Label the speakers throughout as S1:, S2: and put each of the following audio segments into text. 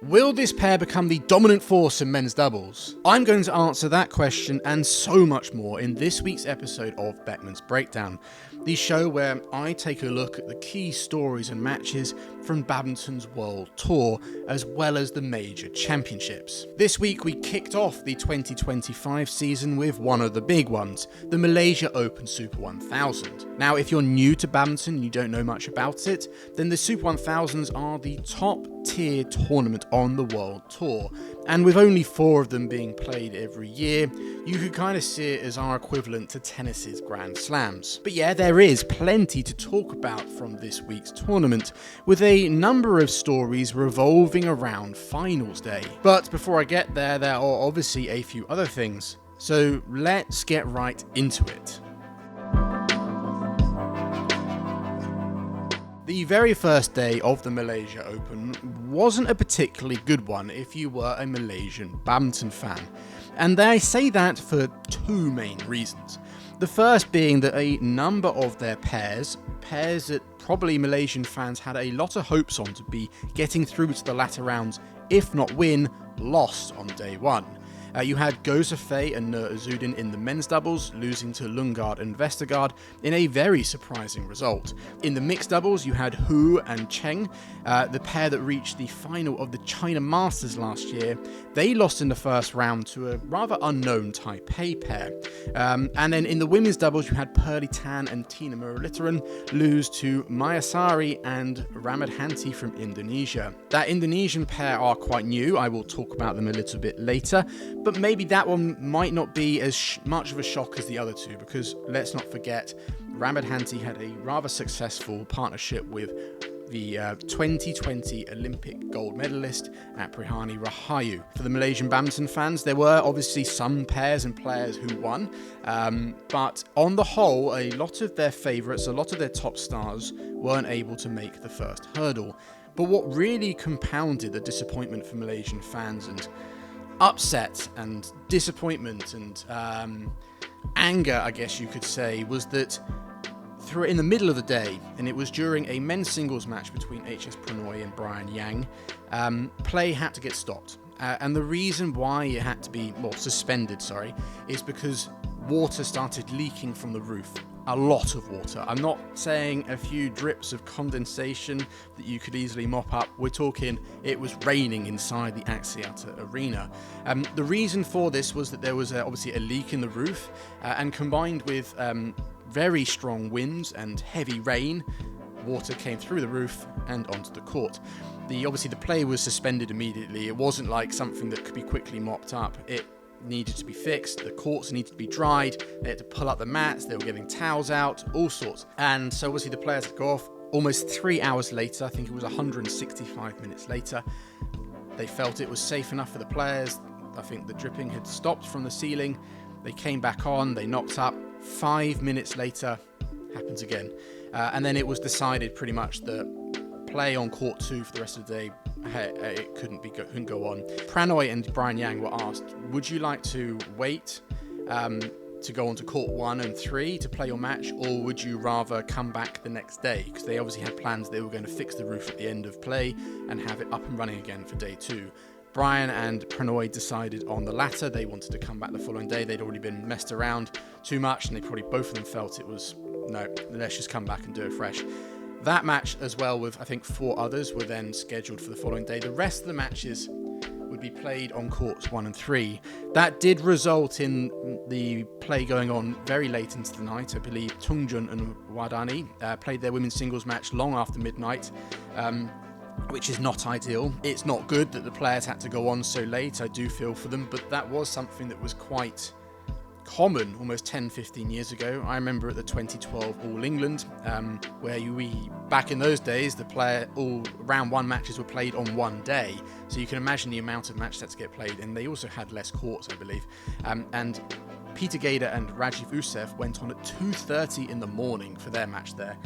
S1: Will this pair become the dominant force in men's doubles? I'm going to answer that question and so much more in this week's episode of Beckman's Breakdown, the show where I take a look at the key stories and matches from badminton's World Tour, as well as the major championships. This week we kicked off the 2025 season with one of the big ones, the Malaysia Open Super 1000. Now, if you're new to badminton and you don't know much about it, then the Super 1000s are the top tier tournament on the World Tour, and with only 4 of them being played every year, you could kind of see it as our equivalent to tennis's Grand Slams. But yeah, there is plenty to talk about from this week's tournament, with a number of stories revolving around finals day. But before I get there, there are obviously a few other things, so let's get right into it. The very first day of the Malaysia Open wasn't a particularly good one if you were a Malaysian badminton fan, and I say that for 2 main reasons. The first being that a number of their pairs that probably Malaysian fans had a lot of hopes on to be getting through to the latter rounds, if not win, lost on day one. You had Gozafei and Nur Azudin in the men's doubles, losing to Lundgaard and Vestergaard in a very surprising result. In the mixed doubles, you had Hu and Cheng, the pair that reached the final of the China Masters last year. They lost in the first round to a rather unknown Taipei pair. And then in the women's doubles, you had Pearly Tan and Tina Muralitaran lose to Mayasari and Ramadhanti from Indonesia. That Indonesian pair are quite new. I will talk about them a little bit later. But maybe that one might not be as much of a shock as the other two, because let's not forget, Ramadhanti had a rather successful partnership with the 2020 Olympic gold medalist Aprihani Rahayu. For the Malaysian badminton fans, there were obviously some pairs and players who won, but on the whole, a lot of their favourites, a lot of their top stars weren't able to make the first hurdle. But what really compounded the disappointment for Malaysian fans and upset and disappointment and anger, I guess you could say, was that in the middle of the day, and it was during a men's singles match between HS Pranoy and Brian Yang, play had to get stopped. And the reason why it had to be, suspended, is because water started leaking from the roof. A lot of water. I'm not saying a few drips of condensation that you could easily mop up. We're talking it was raining inside the Axiata arena. The reason for this was that there was obviously a leak in the roof, and combined with very strong winds and heavy rain, water came through the roof and onto the court. Obviously the play was suspended immediately. It wasn't like something that could be quickly mopped up. It needed to be fixed, the courts needed to be dried, they had to pull up the mats, they were getting towels out, all sorts. And so obviously the players had to go off. Almost 3 hours later, I think it was 165 minutes later, they felt it was safe enough for the players. I think the dripping had stopped from the ceiling. They came back on, they knocked up. 5 minutes later, happens again. And then it was decided pretty much that play on court 2 for the rest of the day, it couldn't go on. Pranoy and Brian Yang were asked, would you like to wait to go on to court 1 and 3 to play your match, or would you rather come back the next day? Because they obviously had plans, they were going to fix the roof at the end of play and have it up and running again for day 2. Brian and Pranoy decided on the latter. They wanted to come back the following day. They'd already been messed around too much, and they probably both of them felt it was, no, let's just come back and do it fresh. That match, as well with I think 4 others, were then scheduled for the following day. The rest of the matches would be played on courts 1 and 3. That did result in the play going on very late into the night. I believe Tungjun and Wadani played their women's singles match long after midnight, which is not ideal. It's not good that the players had to go on so late. I do feel for them, but that was something that was quite common almost 10-15 years ago. I remember at the 2012 All England, where back in those days, all round 1 matches were played on one day, so you can imagine the amount of matches that to get played, and they also had less courts, I believe. And Peter Gader and Rajiv Usev went on at 2:30 in the morning for their match there.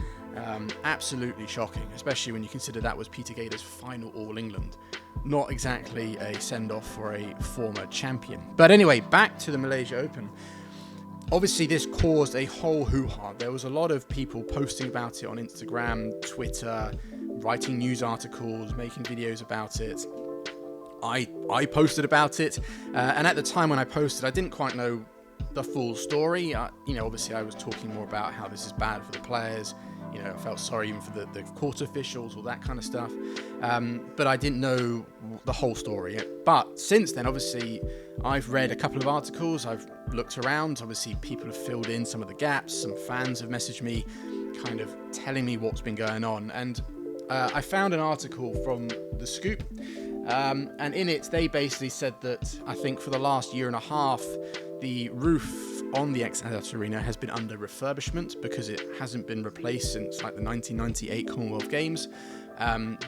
S1: Absolutely shocking, especially when you consider that was Peter Gader's final All England. Not exactly a send-off for a former champion. But anyway, back to the Malaysia Open. Obviously, this caused a whole hoo-ha. There was a lot of people posting about it on Instagram, Twitter, writing news articles, making videos about it. I posted about it, and at the time when I posted, I didn't quite know the full story. Obviously I was talking more about how this is bad for the players. I felt sorry even for the court officials, all that kind of stuff. But I didn't know the whole story. But since then, obviously, I've read a couple of articles. I've looked around. Obviously, people have filled in some of the gaps. Some fans have messaged me kind of telling me what's been going on. And I found an article from The Scoop. And in it, they basically said that I think for the last year and a half, the roof on the ex-Adidas Arena has been under refurbishment because it hasn't been replaced since like the 1998 Commonwealth Games.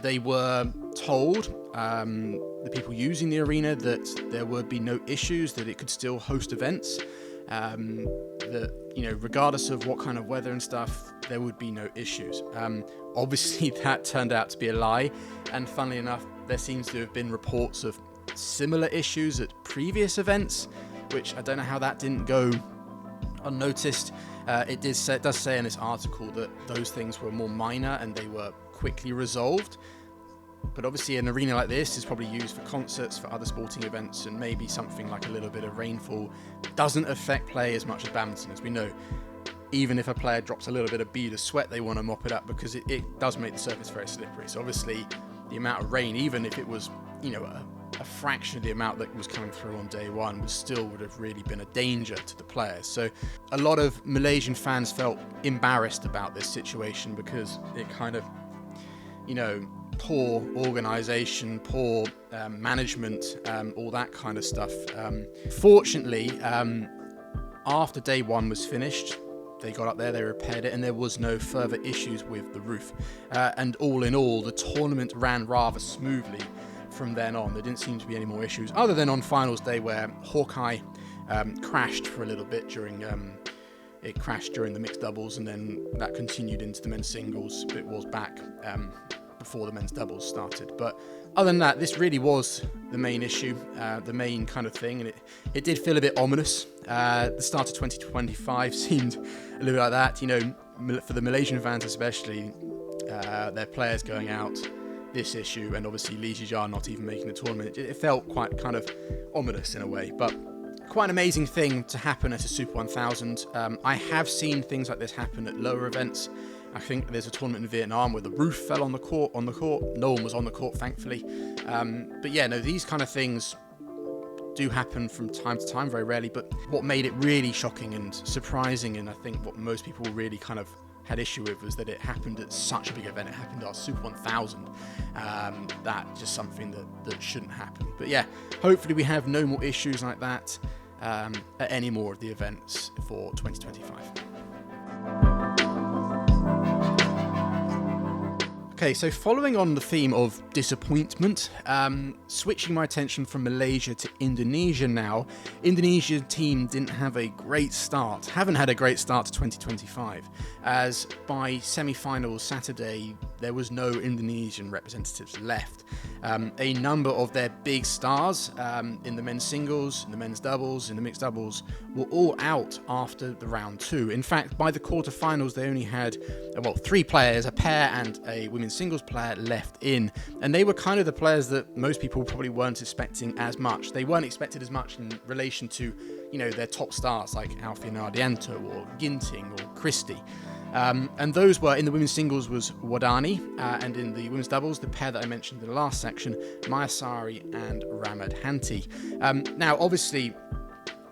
S1: They were told, the people using the arena, that there would be no issues, that it could still host events, that, regardless of what kind of weather and stuff, there would be no issues. Obviously, that turned out to be a lie, and funnily enough, there seems to have been reports of similar issues at previous events, which I don't know how that didn't go unnoticed. It does say in this article that those things were more minor and they were quickly resolved. But obviously an arena like this is probably used for concerts, for other sporting events, and maybe something like a little bit of rainfall doesn't affect play as much as badminton. As we know, even if a player drops a little bit of bead of sweat, they want to mop it up because it does make the surface very slippery. So obviously the amount of rain, even if it was, a fraction of the amount that was coming through on day one, would have really been a danger to the players. So a lot of Malaysian fans felt embarrassed about this situation because it kind of, poor organisation, poor management, all that kind of stuff. Fortunately, after day one was finished, they got up there, they repaired it, and there was no further issues with the roof. And all in all, the tournament ran rather smoothly from then on. There didn't seem to be any more issues, other than on finals day where Hawkeye crashed for a little bit during the mixed doubles, and then that continued into the men's singles. It was back before the men's doubles started. But other than that, this really was the main issue, the main kind of thing, and it did feel a bit ominous. The start of 2025 seemed a little bit like that, for the Malaysian fans especially, their players going out, this issue, and obviously Lee Zhijia not even making the tournament. It felt quite kind of ominous in a way, but quite an amazing thing to happen at a Super 1000. I have seen things like this happen at lower events. I think there's a tournament in Vietnam where the roof fell on the court. No one was on the court, thankfully. But yeah, no, these kind of things do happen from time to time, very rarely. But what made it really shocking and surprising, and I think what most people really kind of had issue with, was that it happened at such a big event. It happened at our Super 1000. That just something that shouldn't happen. But yeah, hopefully we have no more issues like that at any more of the events for 2025. Okay, so following on the theme of disappointment, switching my attention from Malaysia to Indonesia now. Indonesia's team didn't have a great start, haven't had a great start to 2025, as by semi-finals Saturday, there was no Indonesian representatives left. A number of their big stars in the men's singles, in the men's doubles, in the mixed doubles, were all out after the round two. In fact, by the quarterfinals, they only had, three players, a pair and a women's singles player left in, and they were kind of the players that most people probably weren't expecting as much. They weren't expected as much in relation to, their top stars like Alfian Ardianto or Ginting or Christie. And those were, in the women's singles was Wadani, and in the women's doubles, the pair that I mentioned in the last section, Mayasari and Ramadhanti. Now, obviously,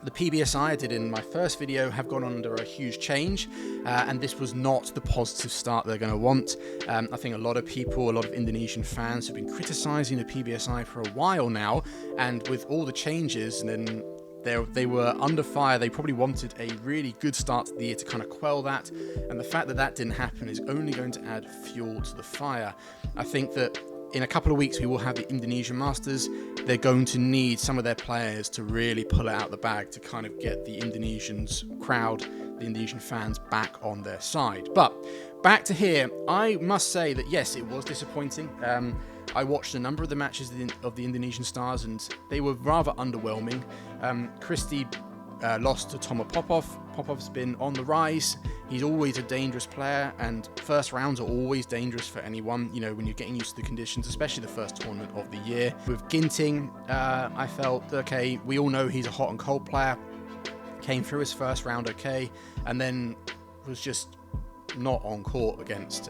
S1: the PBSI I did in my first video have gone under a huge change, and this was not the positive start they're going to want. I think a lot of people, a lot of Indonesian fans have been criticising the PBSI for a while now, and with all the changes, and then they were under fire. They probably wanted a really good start to the year to kind of quell that, and the fact that that didn't happen is only going to add fuel to the fire. I think that in a couple of weeks we will have the Indonesian Masters. They're going to need some of their players to really pull it out the bag to kind of get the Indonesians crowd, the Indonesian fans back on their side. But back to here, I must say that yes, it was disappointing. I watched a number of the matches of the Indonesian stars, and they were rather underwhelming. Christie lost to Tomo Popov. Popov's been on the rise. He's always a dangerous player, and first rounds are always dangerous for anyone, you know, when you're getting used to the conditions, especially the first tournament of the year. With Ginting, I felt, okay, we all know he's a hot and cold player. Came through his first round okay, and then was just not on court against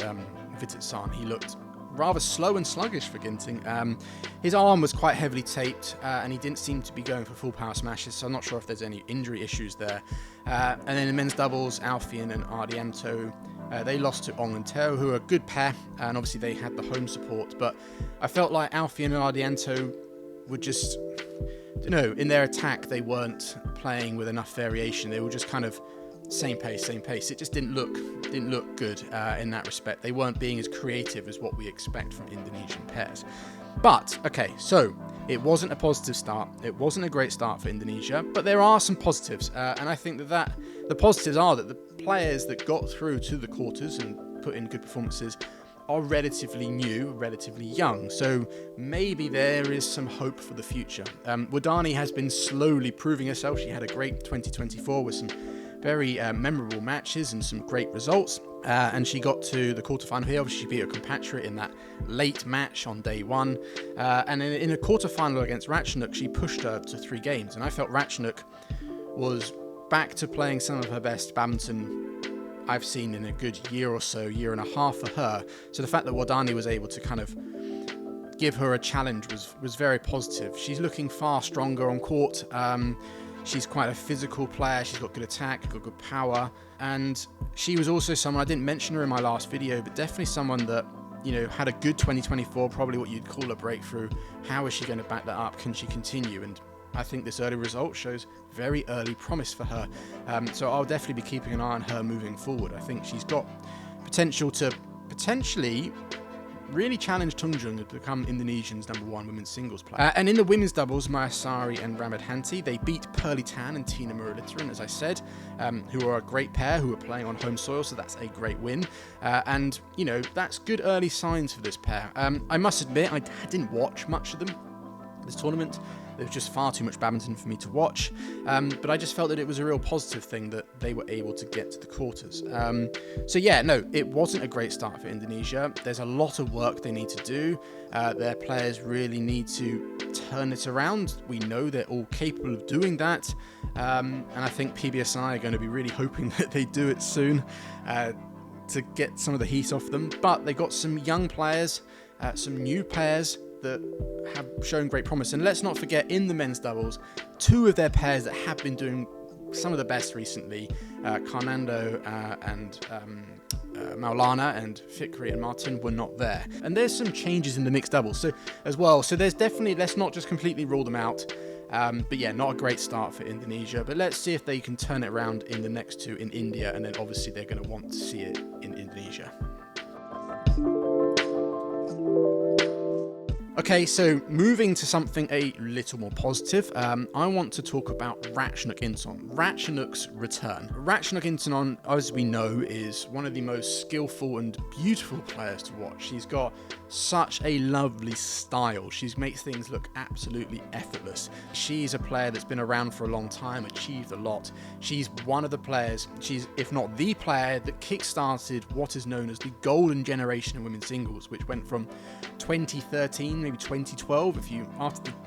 S1: Vititzan. He looked rather slow and sluggish for Ginting. His arm was quite heavily taped, and he didn't seem to be going for full power smashes, so I'm not sure if there's any injury issues there. And then in men's doubles, Alfian and Ardianto, they lost to Ong and Teo, who are a good pair, and obviously they had the home support, but I felt like Alfian and Ardianto were just, you know, in their attack, they weren't playing with enough variation. They were just kind of same pace. It just didn't look good in that respect. They weren't being as creative as what we expect from Indonesian pairs. But, okay, so it wasn't a positive start. It wasn't a great start for Indonesia, but there are some positives. And I think that the positives are that the players that got through to the quarters and put in good performances are relatively new, relatively young. So maybe there is some hope for the future. Wadani has been slowly proving herself. She had a great 2024 with some very memorable matches and some great results. And she got to the quarterfinal here. Obviously, she beat her compatriot in that late match on day one. And in a quarterfinal against Ratchanok, she pushed her to 3 games. And I felt Ratchanok was back to playing some of her best badminton I've seen in a good year or so, year and a half for her. So the fact that Wadani was able to kind of give her a challenge was very positive. She's looking far stronger on court. She's quite a physical player. She's got good attack, got good power. And she was also someone, I didn't mention her in my last video, but definitely someone that, you know, had a good 2024, probably what you'd call a breakthrough. How is she going to back that up? Can she continue? And I think this early result shows very early promise for her. So I'll definitely be keeping an eye on her moving forward. I think she's got potential to potentially really challenged Tunjung to become Indonesia's #1 women's singles player. And in the women's doubles, Mayasari and Ramadhanti, they beat Pearly Tan and Tina Muralitharan, as I said, who are a great pair, who are playing on home soil, so that's a great win. And, you know, that's good early signs for this pair. I must admit, I didn't watch much of them this tournament. There was just far too much badminton for me to watch, but I just felt that it was a real positive thing that they were able to get to the quarters. So yeah, no, it wasn't a great start for Indonesia. There's a lot of work they need to do. Their players really need to turn it around. We know they're all capable of doing that, and I think PBSI are going to be really hoping that they do it soon to get some of the heat off them. But they got some young players, some new pairs that have shown great promise. And let's not forget, in the men's doubles, 2 of their pairs that have been doing some of the best recently, Karnando and Maulana and Fikri and Martin, were not there. And there's some changes in the mixed doubles as well. So there's definitely, let's not just completely rule them out. But yeah, not a great start for Indonesia. But let's see if they can turn it around in the next 2 in India. And then obviously they're going to want to see it in Indonesia. Okay, so moving to something a little more positive, I want to talk about Ratchanok Incheon. Ratchanok's return. Ratchanok Incheon, as we know, is one of the most skillful and beautiful players to watch. She's got such a lovely style. She makes things look absolutely effortless. She's a player that's been around for a long time, achieved a lot. She's one of the players, she's if not the player, that kick-started what is known as the golden generation of women's singles, which went from 2013, maybe 2012,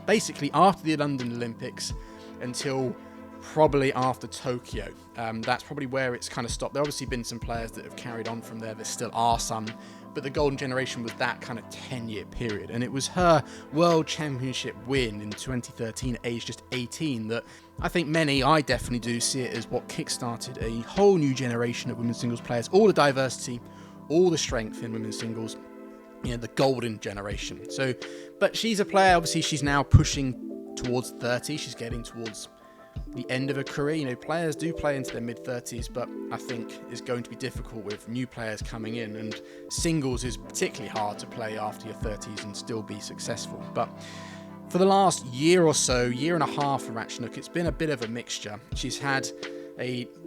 S1: basically after the London Olympics until probably after Tokyo. That's probably where it's kind of stopped. There obviously been some players that have carried on from there. There still are some, but the golden generation was that kind of 10-year period. And it was her World Championship win in 2013, aged just 18, that I think I definitely do see it as what kick-started a whole new generation of women's singles players. All the diversity, all the strength in women's singles. You know, the golden generation. So, but she's a player, obviously she's now pushing towards 30. She's getting towards the end of her career. You know, players do play into their mid-30s, but I think it's going to be difficult with new players coming in, and singles is particularly hard to play after your 30s and still be successful. But for the last year or so, year and a half for Ratchanok, it's been a bit of a mixture. She's had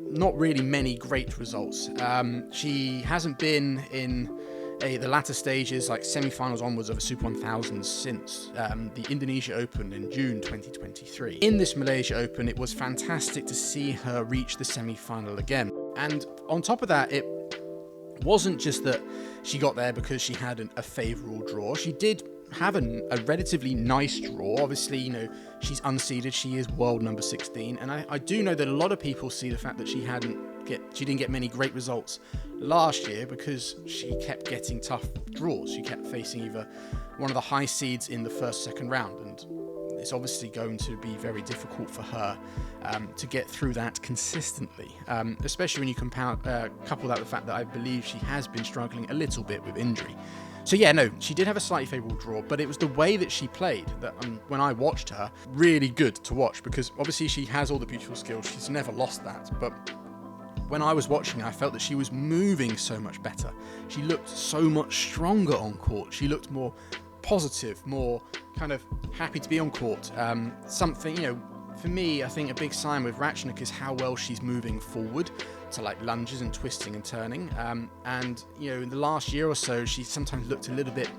S1: not really many great results. She hasn't been in the latter stages, like semi-finals onwards of a Super 1000 since the Indonesia Open in June 2023. In this Malaysia Open, it was fantastic to see her reach the semi-final again. And on top of that, it wasn't just that she got there because she had a favourable draw. She did have a relatively nice draw. Obviously, you know, she's unseeded. She is world number 16. And I do know that a lot of people see the fact that she didn't get many great results last year because she kept getting tough draws. She kept facing either one of the high seeds in the first, second round, and it's obviously going to be very difficult for her to get through that consistently, especially when you couple that with the fact that I believe she has been struggling a little bit with injury. So yeah, no, she did have a slightly favourable draw, but it was the way that she played that, when I watched her, really good to watch, because obviously she has all the beautiful skills. She's never lost that, but when I was watching her, I felt that she was moving so much better. She looked so much stronger on court. She looked more positive, more kind of happy to be on court. Something, you know, for me, I think a big sign with Ratchanok is how well she's moving forward to like lunges and twisting and turning. And, you know, in the last year or so, she sometimes looked a little bit,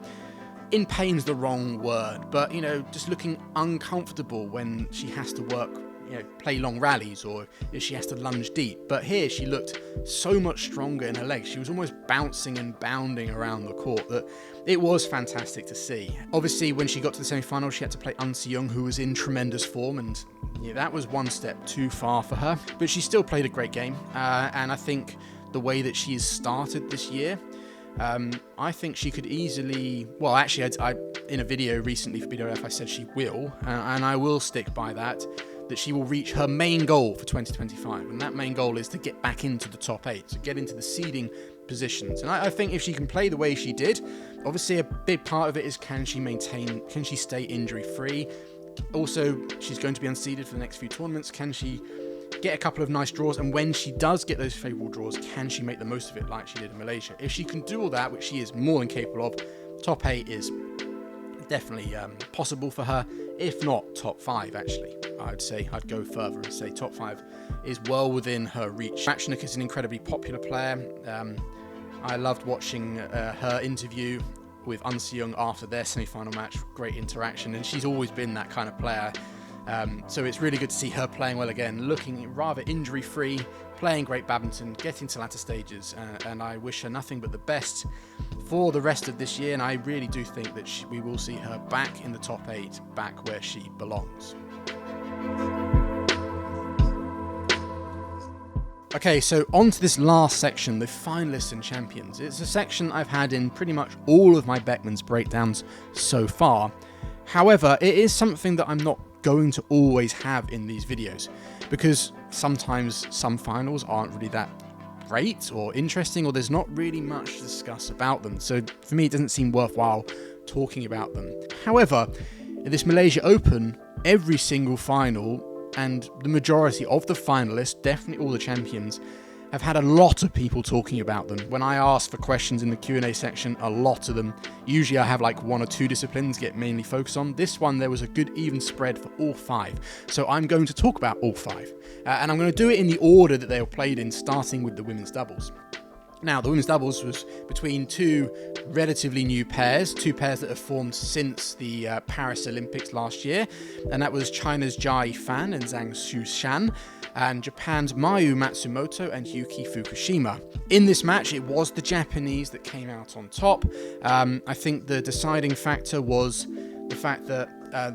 S1: in pain's the wrong word, but, you know, just looking uncomfortable when she has to work, you know, play long rallies or if she has to lunge deep. But here she looked so much stronger in her legs. She was almost bouncing and bounding around the court that it was fantastic to see. Obviously, when she got to the semi-final, she had to play Seung, who was in tremendous form, and that was one step too far for her. But she still played a great game, and I think the way that she has started this year, I think she could easily, well, actually, I in a video recently for WTF, I said she will, and I will stick by that she will reach her main goal for 2025, and that main goal is to get back into the top 8, to get into the seeding positions. And I think if she can play the way she did, obviously a big part of it is can she stay injury free? Also, she's going to be unseeded for the next few tournaments. Can she get a couple of nice draws? And when she does get those favourable draws, can she make the most of it like she did in Malaysia? If she can do all that, which she is more than capable of, top 8 is definitely possible for her, if not top 5 actually. I'd say I'd go further and say top 5 is well within her reach. Ratchanok is an incredibly popular player. I loved watching her interview with Seung after their semi-final match. Great interaction, and she's always been that kind of player. So it's really good to see her playing well again, looking rather injury-free, playing great badminton, getting to latter stages, and I wish her nothing but the best for the rest of this year, and I really do think that we will see her back in the top 8, back where she belongs. Okay, so on to this last section, the finalists and champions. It's a section I've had in pretty much all of my Beckman's breakdowns so far. However, it is something that I'm not going to always have in these videos, because sometimes some finals aren't really that great or interesting, or there's not really much to discuss about them. So for me, it doesn't seem worthwhile talking about them. However, in this Malaysia Open, every single final and the majority of the finalists, definitely all the champions, have had a lot of people talking about them. When I ask for questions in the Q&A section, a lot of them, usually I have like 1 or 2 disciplines get mainly focused on. This one, there was a good even spread for all 5. So I'm going to talk about all 5. And I'm going to do it in the order that they were played in, starting with the women's doubles. Now, the women's doubles was between 2 relatively new pairs, 2 pairs that have formed since the Paris Olympics last year, and that was China's Jia Fan and Zhang Fukimoto, and Japan's Mayu Matsumoto and Yuki Fukushima. In this match, it was the Japanese that came out on top. I think the deciding factor was the fact that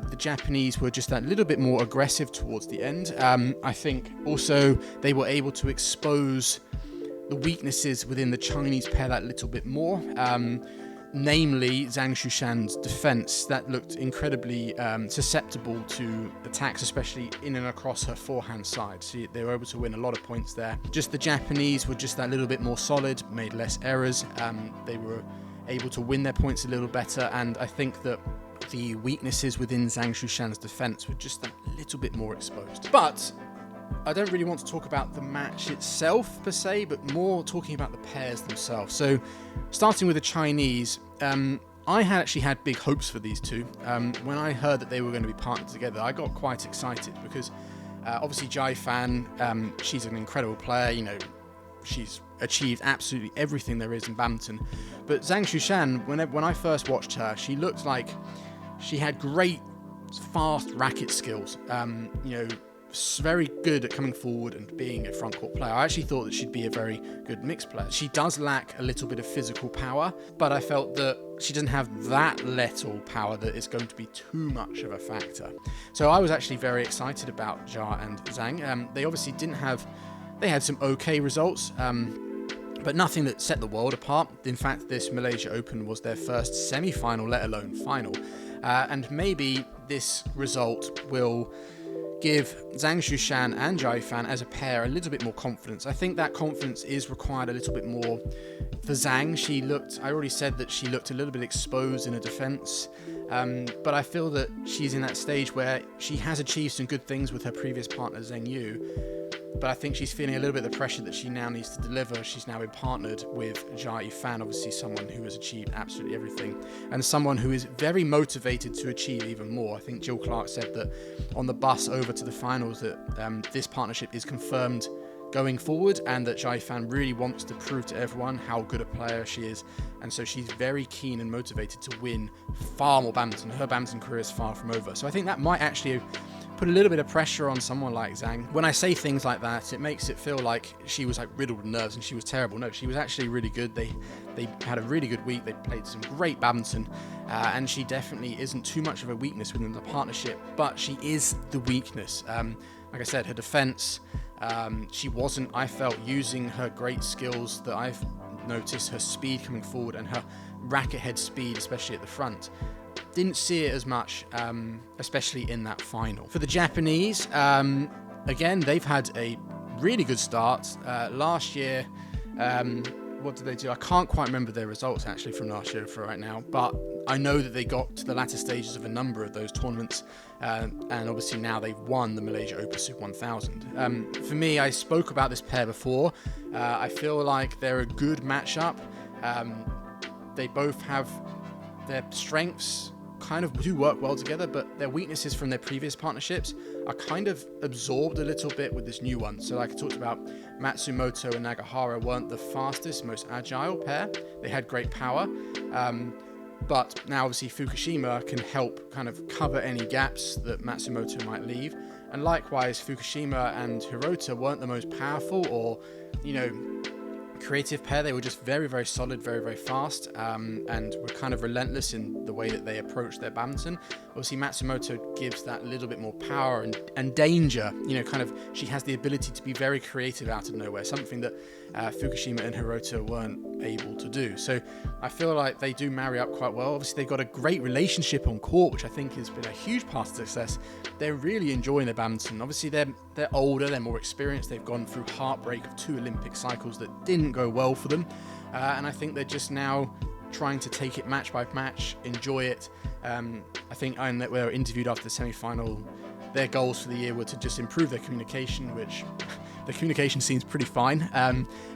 S1: the Japanese were just that little bit more aggressive towards the end. I think also they were able to expose the weaknesses within the Chinese pair that little bit more, namely Zhang Fukimoto's defense that looked incredibly susceptible to attacks, especially in and across her forehand side. So they were able to win a lot of points there. Just the Japanese were just that little bit more solid, made less errors. They were able to win their points a little better, and I think that the weaknesses within Zhang Fukimoto's defense were just that little bit more exposed. But I don't really want to talk about the match itself per se, but more talking about the pairs themselves. So starting with the Chinese, I had actually had big hopes for these two. When I heard that they were going to be partnered together, I got quite excited because obviously Jia Fan, she's an incredible player, you know, she's achieved absolutely everything there is in badminton. But Zhang Fukimoto, when I first watched her, she looked like she had great fast racket skills. Very good at coming forward and being a front court player. I actually thought that she'd be a very good mixed player. She does lack a little bit of physical power, but I felt that she doesn't have that little power that is going to be too much of a factor. So I was actually very excited about Jia and Zhang. They obviously they had some okay results, but nothing that set the world apart. In fact, this Malaysia Open was their first semi-final, let alone final. And maybe this result will give Zhang Fukimoto and Jia Yifan as a pair a little bit more confidence. I think that confidence is required a little bit more for Zhang. I already said that she looked a little bit exposed in her defence, but I feel that she's in that stage where she has achieved some good things with her previous partner Zheng Yu, but I think she's feeling a little bit of the pressure that she now needs to deliver. She's now been partnered with Jia Yifan, obviously someone who has achieved absolutely everything, and someone who is very motivated to achieve even more. I think Jill Clark said that on the bus over to the finals that this partnership is confirmed going forward, and that Jia Yifan really wants to prove to everyone how good a player she is, and so she's very keen and motivated to win far more badminton. Her badminton career is far from over, so I think that might actually put a little bit of pressure on someone like Zhang. When I say things like that, it makes it feel like she was like riddled with nerves and she was terrible. No, she was actually really good. They had a really good week. They played some great badminton, and she definitely isn't too much of a weakness within the partnership, but she is the weakness. Like I said, her defense, she wasn't, I felt, using her great skills that I've noticed, her speed coming forward and her racket head speed, especially at the front. Didn't see it as much, especially in that final. For the Japanese, again, they've had a really good start. Last year, what did they do? I can't quite remember their results actually from last year for right now, but I know that they got to the latter stages of a number of those tournaments, and obviously now they've won the Malaysia Open Super 1000. For me, I spoke about this pair before. I feel like they're a good matchup. They both have their strengths kind of do work well together, but their weaknesses from their previous partnerships are kind of absorbed a little bit with this new one. So like I talked about, Matsumoto and Nagahara weren't the fastest, most agile pair. They had great power, but now obviously Fukushima can help kind of cover any gaps that Matsumoto might leave. And likewise, Fukushima and Hirota weren't the most powerful or, creative pair. They were just very, very solid, very, very fast, and were kind of relentless in the way that they approached their badminton. Obviously, Matsumoto gives that little bit more power and danger. She has the ability to be very creative out of nowhere, something that Fukushima and Hirota weren't able to do. So I feel like they do marry up quite well. Obviously, they've got a great relationship on court, which I think has been a huge part of success. They're really enjoying their badminton. Obviously, they're older, they're more experienced. They've gone through heartbreak of 2 Olympic cycles that didn't go well for them, and I think they're just now trying to take it match by match, enjoy it. I think when they were interviewed after the semi-final, their goals for the year were to just improve their communication, which the communication seems pretty fine,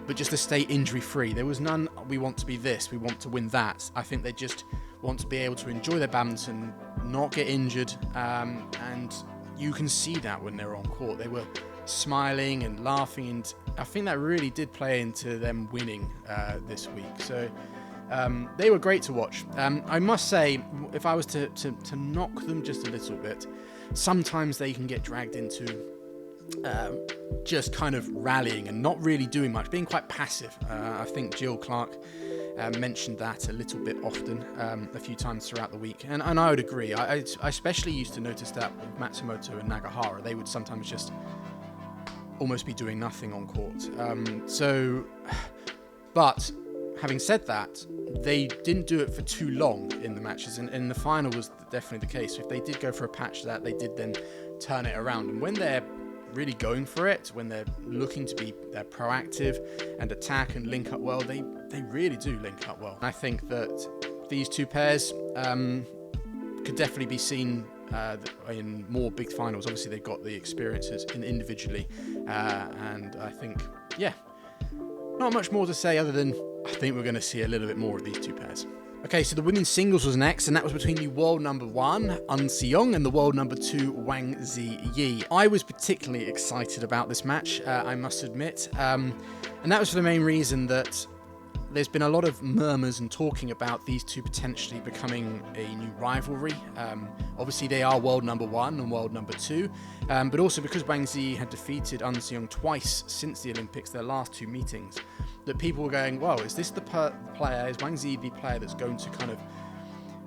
S1: but just to stay injury-free. There was none, we want to be this, we want to win that. I think they just want to be able to enjoy their badminton, not get injured, and you can see that when they're on court. They were smiling and laughing, and I think that really did play into them winning this week. So they were great to watch. I must say, if I was to knock them just a little bit, sometimes they can get dragged into just kind of rallying and not really doing much, being quite passive. I think Jill Clark mentioned that a little bit often, a few times throughout the week, and I would agree. I especially used to notice that with Matsumoto and Nagahara. They would sometimes just almost be doing nothing on court. But having said that, they didn't do it for too long in the matches, and the final was definitely the case. So if they did go for a patch of that, they did then turn it around. And when they're really going for it, when they're looking to be proactive and attack and link up well, they really do link up well. And I think that these two pairs could definitely be seen in more big finals. Obviously, they've got the experiences individually, and I think, not much more to say other than I think we're going to see a little bit more of these two pairs. Okay, so the women's singles was next, and that was between the world number 1, Seung, and the world number 2, Wang Ziyi. I was particularly excited about this match, I must admit, and that was for the main reason that there's been a lot of murmurs and talking about these two potentially becoming a new rivalry. Obviously, they are world number 1 and world number 2, but also because Wang Ziyi had defeated Seung twice since the Olympics, their last 2 meetings, that people were going, well, is this the player, is Wang Ziyi the player that's going to kind of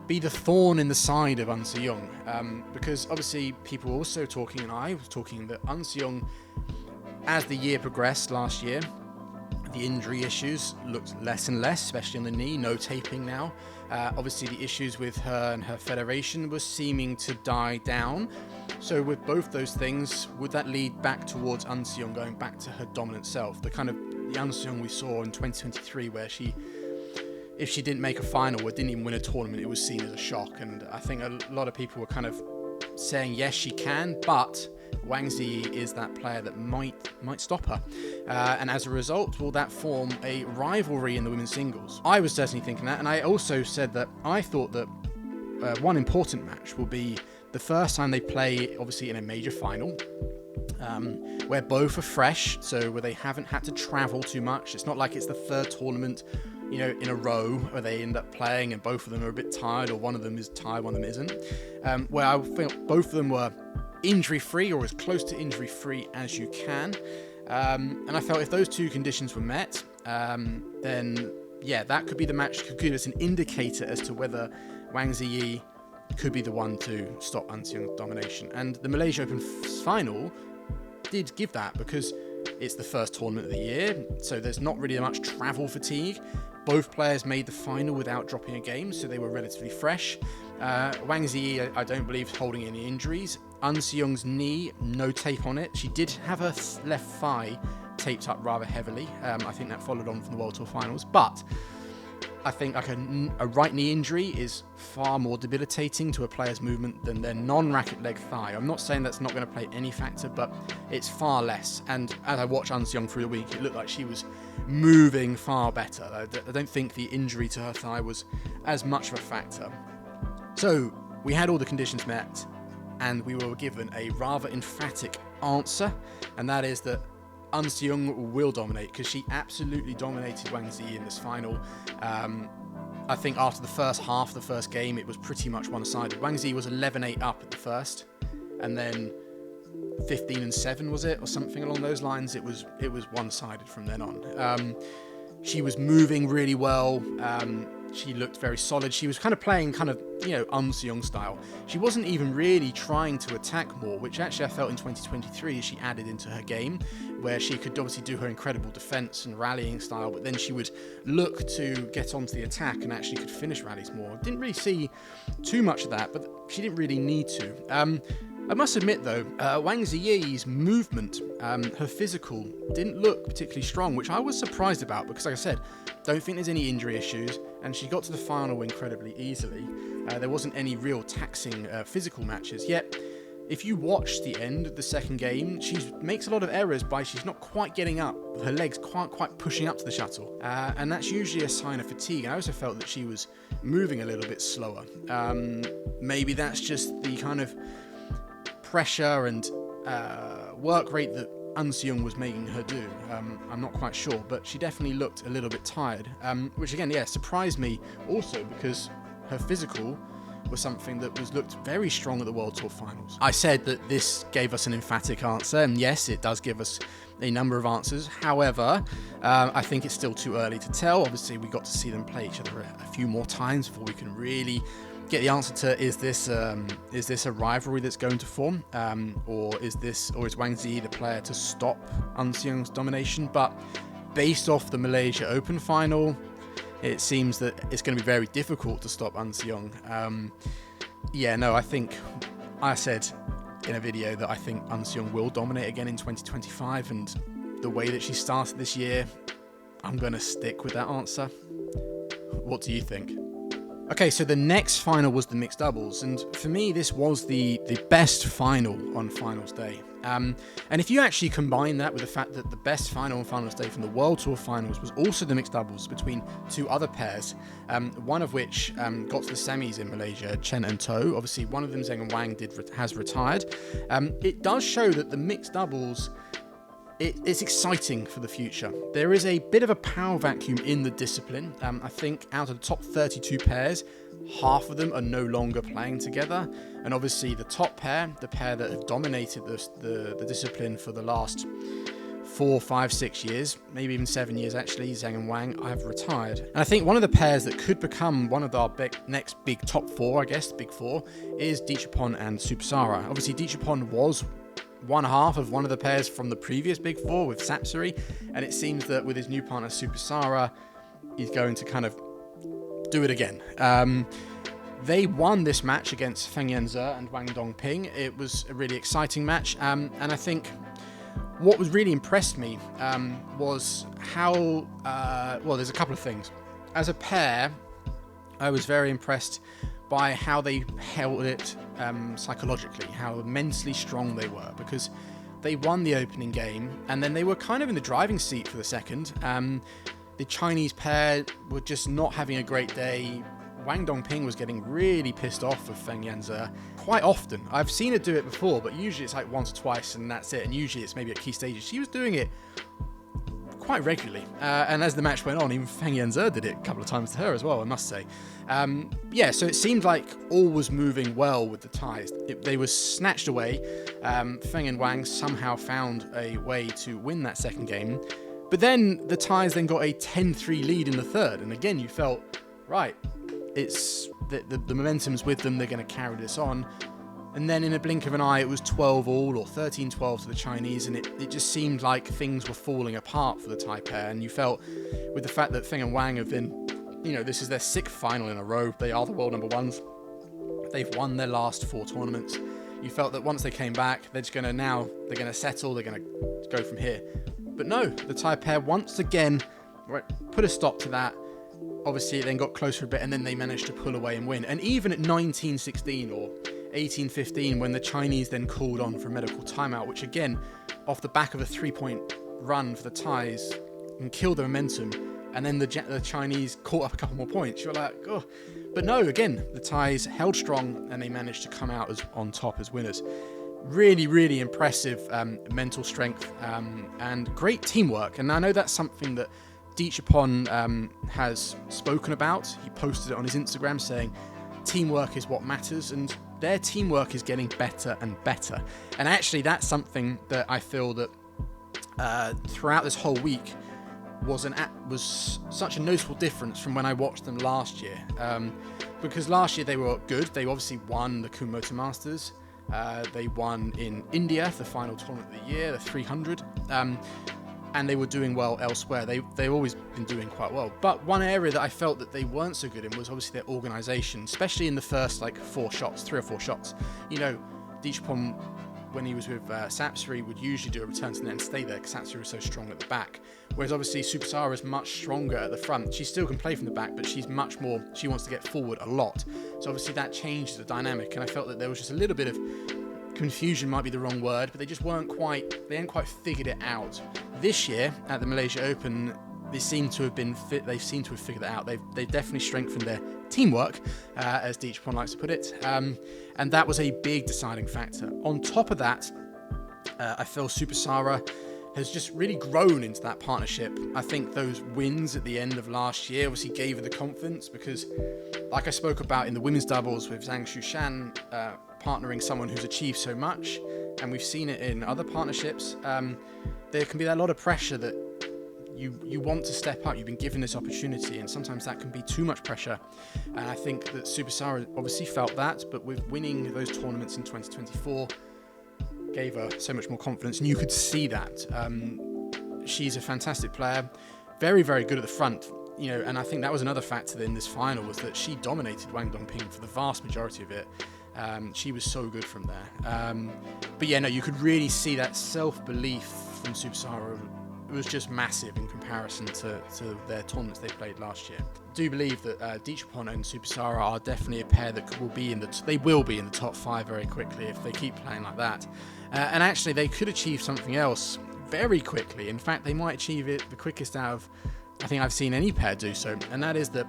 S1: be the thorn in the side of Seung? Because obviously people were also talking, and I was talking, that Seung, as the year progressed last year, the injury issues looked less and less, especially on the knee, no taping now. Obviously the issues with her and her federation was seeming to die down. So with both those things, would that lead back towards Seung going back to her dominant self? The kind of the Seung we saw in 2023, where if she didn't make a final or didn't even win a tournament, it was seen as a shock. And I think a lot of people were kind of saying, yes, she can, but Wang Ziyi is that player that might stop her. And as a result, will that form a rivalry in the women's singles? I was certainly thinking that, and I also said that I thought that one important match will be the first time they play, obviously, in a major final, where both are fresh, so where they haven't had to travel too much. It's not like it's the third tournament, in a row where they end up playing and both of them are a bit tired, or one of them is tired, one of them isn't. Where I feel both of them were injury-free, or as close to injury-free as you can. And I felt if those two conditions were met, then yeah, that could be the match, could give us an indicator as to whether Wang Ziyi could be the one to stop Seung's domination. And the Malaysia Open final did give that, because it's the first tournament of the year, so there's not really much travel fatigue. Both players made the final without dropping a game, so they were relatively fresh. Wang Ziyi, I don't believe, is holding any injuries. Seung's knee, no tape on it. She did have her left thigh taped up rather heavily. I think that followed on from the World Tour Finals, but I think like a right knee injury is far more debilitating to a player's movement than their non-racket leg thigh. I'm not saying that's not going to play any factor, but it's far less. And as I watched Seung through the week, it looked like she was moving far better. I don't think the injury to her thigh was as much of a factor. So we had all the conditions met, and we were given a rather emphatic answer, and that is that Seung will dominate, because she absolutely dominated Wang Ziyi in this final. I think after the first half of the first game, it was pretty much one-sided. Wang Ziyi was 11-8 up at the first, and then 15-7 was it, or something along those lines. It was one-sided from then on. She was moving really well. She looked very solid. She was kind of playing Seung style. She wasn't even really trying to attack more, which actually I felt in 2023 she added into her game, where she could obviously do her incredible defense and rallying style, but then she would look to get onto the attack and actually could finish rallies more. Didn't really see too much of that, but she didn't really need to. I must admit though, Wang Ziyi's movement, her physical, didn't look particularly strong, which I was surprised about, because like I said, don't think there's any injury issues, and she got to the final incredibly easily. There wasn't any real taxing physical matches, yet if you watch the end of the second game, she makes a lot of errors by she's not quite getting up, her legs quite pushing up to the shuttle, and that's usually a sign of fatigue. I also felt that she was moving a little bit slower. Maybe that's just the kind of pressure and work rate that Seung was making her do. I'm not quite sure, but she definitely looked a little bit tired, which again, surprised me also, because her physical was something that looked very strong at the World Tour Finals. I said that this gave us an emphatic answer, and yes, it does give us a number of answers. However, I think it's still too early to tell. Obviously, we got to see them play each other a few more times before we can really get the answer to is this a rivalry that's going to form, or is Wang Ziyi the player to stop Seung's domination? But based off the Malaysia Open final, it seems that it's going to be very difficult to stop Seung. I think I said in a video that I think Seung will dominate again in 2025, and the way that she started this year, I'm going to stick with that answer. What do you think? Okay, so the next final was the mixed doubles, and for me this was the best final on finals day. And if you actually combine that with the fact that the best final on finals day from the World Tour Finals was also the mixed doubles between two other pairs, one of which got to the semis in Malaysia, Chen and To. Obviously, one of them, Zheng and Wang, has retired. It does show that the mixed doubles, it's exciting for the future. There is a bit of a power vacuum in the discipline. I think out of the top 32 pairs, half of them are no longer playing together. And obviously the top pair, the pair that have dominated the discipline for the last 4, 5, 6 years, maybe even 7 years actually, Zheng and Wang, have retired. And I think one of the pairs that could become one of our next big top 4, I guess, big 4, is Dechapol and Supissara. Obviously Dechapol was one half of one of the pairs from the previous Big Four with Sapsari, and it seems that with his new partner Supissara, he's going to kind of do it again. They won this match against Feng Yanze and Wang Dongping. It was a really exciting match, and I think what was really impressed me was how, there's a couple of things. As a pair, I was very impressed by how they held it psychologically, how mentally strong they were, because they won the opening game and then they were kind of in the driving seat for the second. The Chinese pair were just not having a great day. Wang Dongping was getting really pissed off with Feng Yanze quite often. I've seen her do it before, but usually it's like once or twice and that's it, and usually it's maybe at key stages. She was doing it quite regularly, and as the match went on, even Feng Yanze did it a couple of times to her as well, I must say. So it seemed like all was moving well with the ties. They were snatched away. Feng and Wang somehow found a way to win that second game, but then the ties then got a 10-3 lead in the third, and again you felt, right, it's the momentum's with them, they're going to carry this on. And then in a blink of an eye, it was 12 all or 13-12 to the Chinese, and it just seemed like things were falling apart for the Thai pair. And you felt, with the fact that Feng and Wang have been, this is their 6th final in a row. They are the world number ones. They've won their last 4 tournaments. You felt that once they came back, they're going to settle, they're going to go from here. But no, the Thai pair once again put a stop to that. Obviously, it then got closer a bit, and then they managed to pull away and win. And even at 19-16 or 18-15, when the Chinese then called on for a medical timeout, which again, off the back of a 3-point run for the Thais, and killed the momentum, and then the Chinese caught up a couple more points. You're like, oh. But no, again, the Thais held strong, and they managed to come out on top as winners. Really, really impressive mental strength and great teamwork. And I know that's something that Dechapol has spoken about. He posted it on his Instagram saying, teamwork is what matters, and their teamwork is getting better and better. And actually, that's something that I feel that throughout this whole week was such a noticeable difference from when I watched them last year. Because last year they were good. They obviously won the Kumamoto Masters. They won in India, the final tournament of the year, the 300. And they were doing well elsewhere. They've always been doing quite well. But one area that I felt that they weren't so good in was obviously their organisation, especially in the first 3 or 4 shots. Dechapol, when he was with Sapsari, would usually do a return to the net and stay there because Sapsari was so strong at the back. Whereas obviously Supissara is much stronger at the front. She still can play from the back, but she wants to get forward a lot. So obviously that changes the dynamic, and I felt that there was just a little bit of confusion, might be the wrong word, but they hadn't quite figured it out. This year at the Malaysia Open, they seem to have figured it out. They've definitely strengthened their teamwork, as Dechapol likes to put it, and that was a big deciding factor. On top of that, I feel Supissara has just really grown into that partnership. I think those wins at the end of last year obviously gave her the confidence, because like I spoke about in the women's doubles with Zhang Shushan, partnering someone who's achieved so much, and we've seen it in other partnerships, there can be a lot of pressure that you want to step up. You've been given this opportunity, and sometimes that can be too much pressure. And I think that Supissara obviously felt that, but with winning those tournaments in 2024, gave her so much more confidence, and you could see that. She's a fantastic player, very, very good at the front. And I think that was another factor in this final, was that she dominated Wang Dongping for the vast majority of it. She was so good from there. But yeah, no, you could really see that self-belief from Supissara was just massive in comparison to their tournaments they played last year. I do believe that Dechapol and Supissara are definitely a pair that will be in the top 5 very quickly if they keep playing like that. And actually, they could achieve something else very quickly. In fact, they might achieve it the quickest out of, I think I've seen any pair do so, and that is that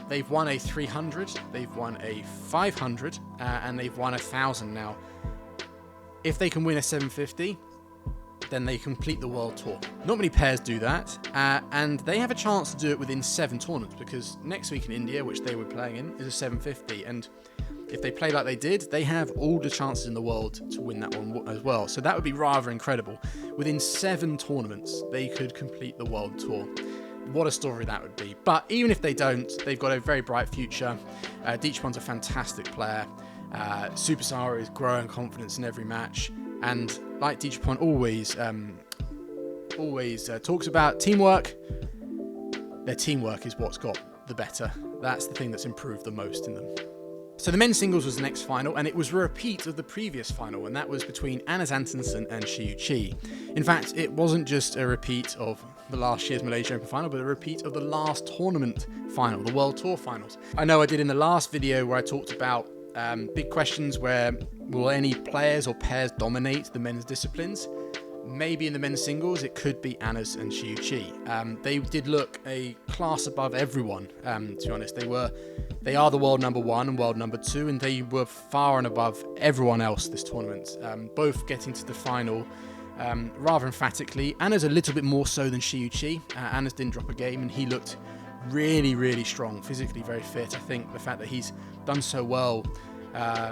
S1: they've won a 300, they've won a 500, and they've won 1,000 now. If they can win a 750, then they complete the World Tour. Not many pairs do that, and they have a chance to do it within 7 tournaments, because next week in India, which they were playing in, is a 750, and if they play like they did, they have all the chances in the world to win that one as well. So that would be rather incredible. Within 7 tournaments, they could complete the World Tour. What a story that would be. But even if they don't, they've got a very bright future. Dechapol's a fantastic player. Supissara is growing confidence in every match, and like Dechapol always talks about teamwork, their teamwork is what's got the better. That's the thing that's improved the most in them. So the men's singles was the next final, and it was a repeat of the previous final, and that was between Anders Antonsen and Shi Yu Qi. In fact, it wasn't just a repeat of the last year's Malaysia Open final, but a repeat of the last tournament final, the World Tour finals. I know I did in the last video where I talked about big questions where will any players or pairs dominate the men's disciplines. Maybe in the men's singles it could be Anders and Shi Yu Qi. They did look a class above everyone, to be honest. They are the world number 1 and world number 2, and they were far and above everyone else this tournament, both getting to the final rather emphatically. Anders a little bit more so than Shi Yu Qi. Anders didn't drop a game, and he looked really, really strong, physically very fit. I think the fact that he's done so well,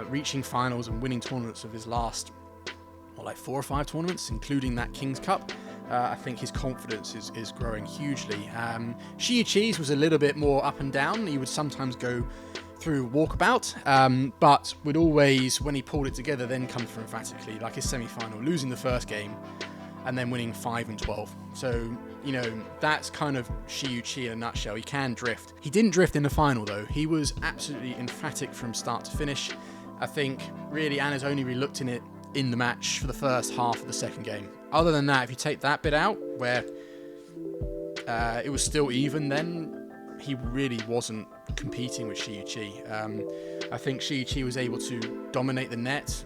S1: reaching finals and winning tournaments of his last, 4 or 5 tournaments, including that King's Cup, I think his confidence is growing hugely. Shi Yu Qi's was a little bit more up and down. He would sometimes go through walkabout, but would always, when he pulled it together, then come through emphatically, like his semi-final, losing the first game and then winning 5 and 12. So, that's kind of Shi Yu Qi in a nutshell. He can drift. He didn't drift in the final, though. He was absolutely emphatic from start to finish. I think, really, Anna's only really looked in it in the match for the first half of the second game. Other than that, if you take that bit out, where it was still even, then he really wasn't competing with Shi Yu Qi. I think Shi Yu Qi was able to dominate the net,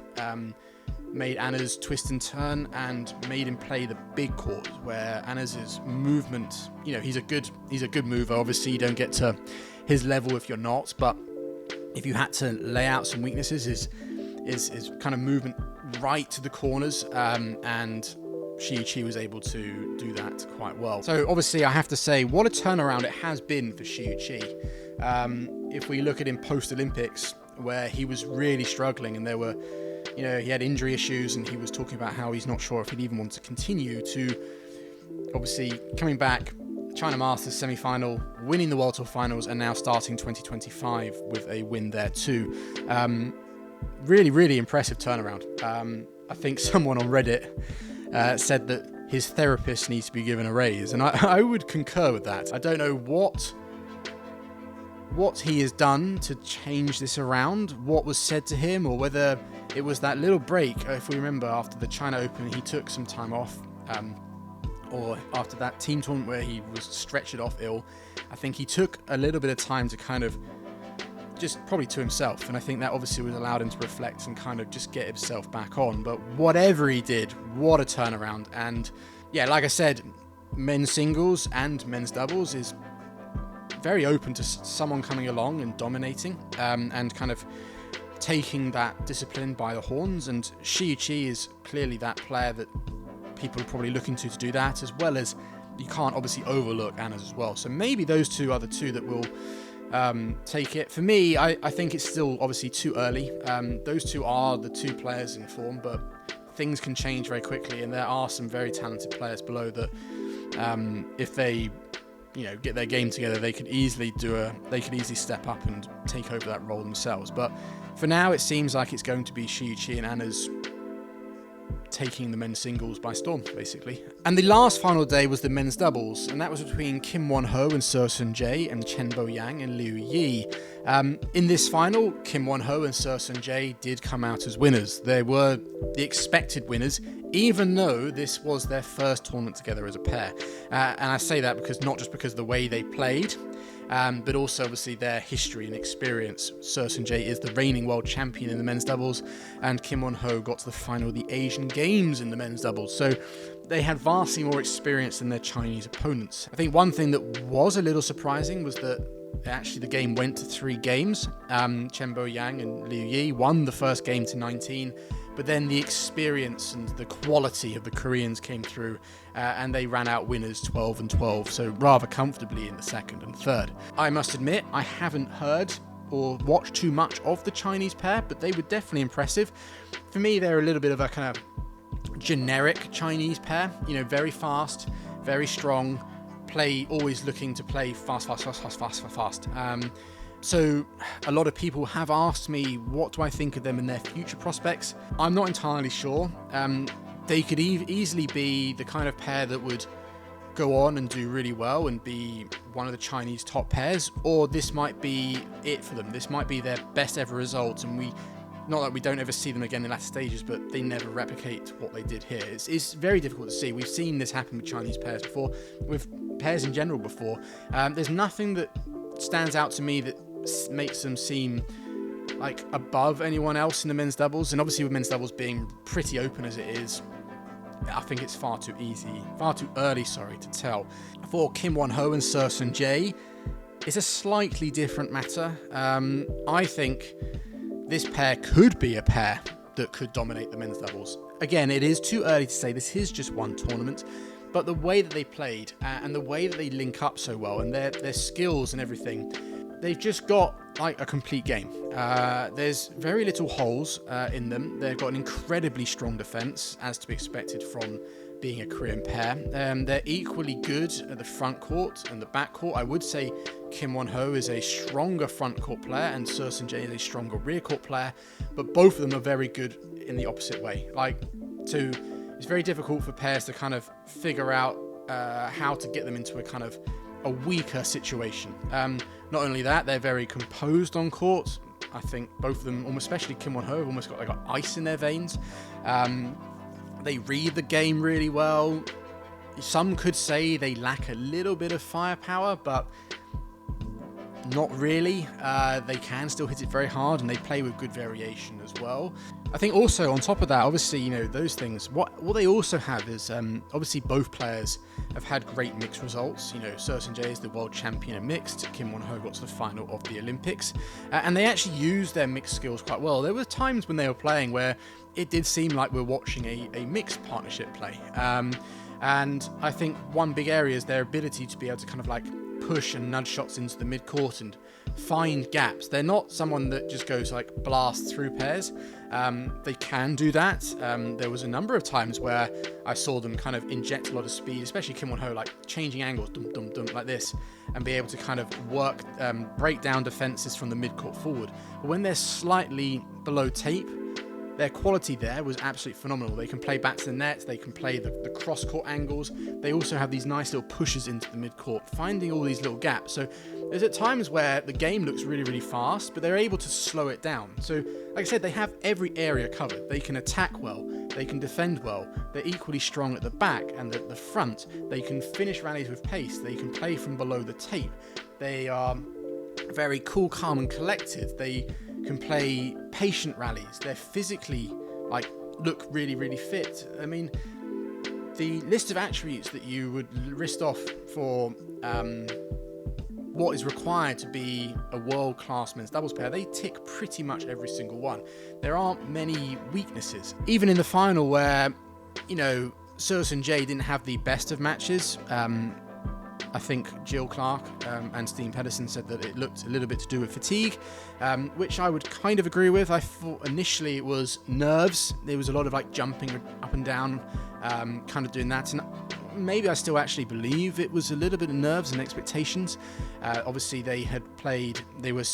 S1: made Anna's twist and turn, and made him play the big court, where Anna's movement, he's a good mover. Obviously, you don't get to his level if you're not, but if you had to lay out some weaknesses, is kind of movement right to the corners, and Shi Yu Qi was able to do that quite well. So obviously I have to say, what a turnaround it has been for Shi Yu Qi. If we look at him post-Olympics, where he was really struggling, and there were, he had injury issues, and he was talking about how he's not sure if he'd even want to continue, to obviously coming back, China Masters semi-final, winning the World Tour finals, and now starting 2025 with a win there too. Really, really impressive turnaround. I think someone on Reddit said that his therapist needs to be given a raise, and I would concur with that. I don't know what he has done to change this around, what was said to him, or whether it was that little break. If we remember, after the China Open, he took some time off, or after that team tournament where he was stretchered off ill. I think he took a little bit of time to kind of just probably to himself, and I think that obviously was allowed him to reflect and kind of just get himself back on. But whatever he did, what a turnaround. And yeah, like I said, men's singles and men's doubles is very open to someone coming along and dominating, and kind of taking that discipline by the horns. And Shi Yu Qi is clearly that player that people are probably looking to do that, as well as you can't obviously overlook Anna's as well. So maybe those two are the two that will take it. For me, I think it's still obviously too early. Those two are the two players in form, but things can change very quickly, and there are some very talented players below that if they get their game together, they could easily step up and take over that role themselves. But for now, it seems like it's going to be Shi Yu Qi and Anna's taking the men's singles by storm, basically. And the last final day was the men's doubles, and that was between Kim Won-ho and Seung Jae and Chen Bo-yang and Liu Yi. In this final, Kim Won-ho and Seung Jae did come out as winners. They were the expected winners, even though this was their first tournament together as a pair. And I say that not just because of the way they played, but also obviously their history and experience. Seung Jae is the reigning world champion in the men's doubles, and Kim Won-ho got to the final of the Asian Games in the men's doubles. So they had vastly more experience than their Chinese opponents. I think one thing that was a little surprising was that actually the game went to 3 games. Chen Bo-yang and Liu Yi won the first game to 19, but then the experience and the quality of the Koreans came through, and they ran out winners 12 and 12, so rather comfortably in the second and third. I must admit, I haven't heard or watched too much of the Chinese pair, but they were definitely impressive. For me, they're a little bit of a kind of generic Chinese pair, very fast, very strong, always looking to play fast. So a lot of people have asked me, what do I think of them and their future prospects? I'm not entirely sure. They could easily be the kind of pair that would go on and do really well and be one of the Chinese top pairs, or this might be it for them. This might be their best ever result, and not that we don't ever see them again in latter stages, but they never replicate what they did here. It's very difficult to see. We've seen this happen with Chinese pairs before, with pairs in general before. There's nothing that stands out to me that makes them seem like above anyone else in the men's doubles, and obviously with men's doubles being pretty open as it is, I think it's far too early to tell. For Kim Won-ho and Seung Jae, it's a slightly different matter. I think this pair could be a pair that could dominate the men's doubles. Again, it is too early to say. This is just one tournament, but the way that they played and the way that they link up so well, and their skills and everything, they've just got like a complete game. There's very little holes in them. They've got an incredibly strong defense, as to be expected from being a Korean pair. They're equally good at the front court and the back court. I would say Kim Won-ho is a stronger front court player and Seung Jae is a stronger rear court player, but both of them are very good in the opposite way. It's very difficult for pairs to kind of figure out how to get them into a kind of a weaker situation. Not only that, they're very composed on court. I think both of them, almost especially Kim Won-ho, have almost got ice in their veins. They read the game really well. Some could say they lack a little bit of firepower, but not really. They can still hit it very hard, and they play with good variation as well. I think also on top of that, obviously, those things, what they also have is, obviously both players have had great mixed results. Seung Jae is the world champion in mixed. Kim Won-ho got to the final of the Olympics. And they actually use their mixed skills quite well. There were times when they were playing where it did seem like we're watching a mixed partnership play. And I think one big area is their ability to be able to kind of push and nudge shots into the mid-court and find gaps. They're not someone that just goes blast through pairs. They can do that. There was a number of times where I saw them kind of inject a lot of speed, especially Kim Won-ho, changing angles, dum dum dum, like this, and be able to kind of work, break down defenses from the mid-court forward. But when they're slightly below tape, their quality there was absolutely phenomenal. They can play back to the net, they can play the cross-court angles. They also have these nice little pushes into the mid-court, finding all these little gaps. So there's at times where the game looks really, really fast, but they're able to slow it down. So, like I said, they have every area covered. They can attack well, they can defend well, they're equally strong at the back and the front. They can finish rallies with pace, they can play from below the tape. They are very cool, calm and collected. They can play patient rallies. They're physically look really, really fit. I mean, the list of attributes that you would list off for what is required to be a world-class men's doubles player, they tick pretty much every single one. There aren't many weaknesses. Even in the final where, Seung Jae didn't have the best of matches, I think Jill Clark and Steen Pedersen said that it looked a little bit to do with fatigue, which I would kind of agree with. I thought initially it was nerves. There was a lot of jumping up and down, kind of doing that. And maybe I still actually believe it was a little bit of nerves and expectations. Obviously they were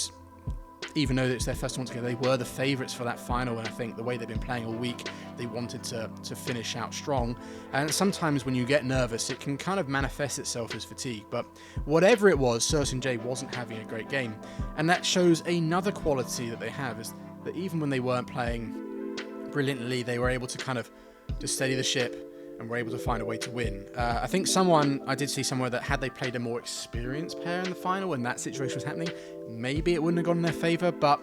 S1: even though it's their first one together, they were the favourites for that final, and I think the way they've been playing all week, they wanted to finish out strong. And sometimes when you get nervous, it can kind of manifest itself as fatigue, but whatever it was, Seung Jae wasn't having a great game, and that shows another quality that they have, is that even when they weren't playing brilliantly, they were able to kind of just steady the ship and were able to find a way to win. I think I did see somewhere that had they played a more experienced pair in the final when that situation was happening, maybe it wouldn't have gone in their favour, but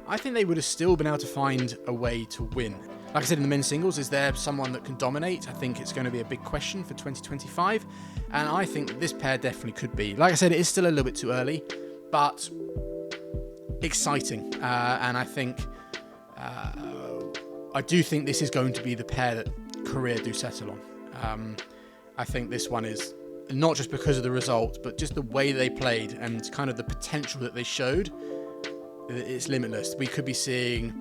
S1: I think they would have still been able to find a way to win. Like I said, in the men's singles, is there someone that can dominate? I think it's going to be a big question for 2025, and I think that this pair definitely could be. Like I said, it is still a little bit too early, but exciting, and I think I do think this is going to be the pair that Korea do settle on. I think this one is not just because of the result, but just the way they played and kind of the potential that they showed. It's limitless. We could be seeing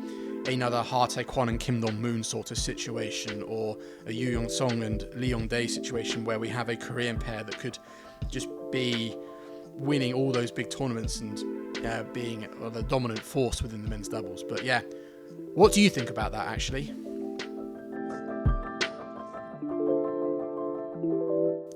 S1: another Ha Taekwon and Kim Dong-moon sort of situation, or a Yu Yong-sung and Lee Yong-dae situation where we have a Korean pair that could just be winning all those big tournaments and being the dominant force within the men's doubles. But yeah, what do you think about that, actually?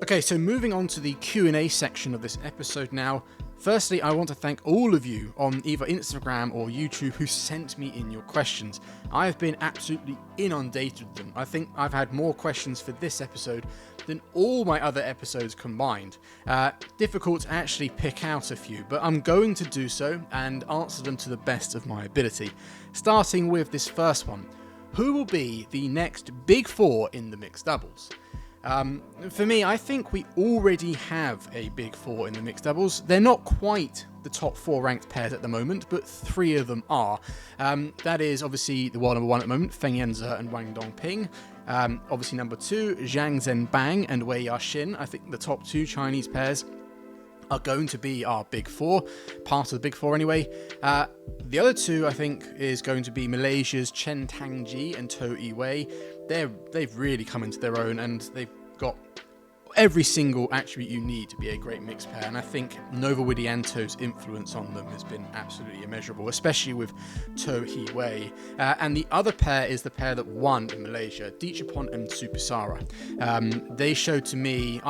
S1: Okay, so moving on to the Q&A section of this episode now. Firstly, I want to thank all of you on either Instagram or YouTube who sent me in your questions. I have been absolutely inundated with them. I think I've had more questions for this episode than all my other episodes combined. Difficult to actually pick out a few, but I'm going to do so and answer them to the best of my ability. Starting with this first one. Who will be the next big four in the mixed doubles? For me, I think we already have a big four in the mixed doubles. They're not quite the top four ranked pairs at the moment, but three of them are. That is obviously the world number one at the moment, Feng Yanze and Wang Dongping. Obviously number two, Zhang Zhenbang and Wei Yaxin. I think the top two Chinese pairs are going to be our big four, part of the big four anyway. The other two, I think, is going to be Malaysia's Chen Tangji and To Yiwei. They've really come into their own, and they've got every single attribute you need to be a great mixed pair, and I think Nova Widianto's influence on them has been absolutely immeasurable, especially with To Yiwei. And the other pair is the pair that won in Malaysia, Dechapol and Supissara. They showed to me,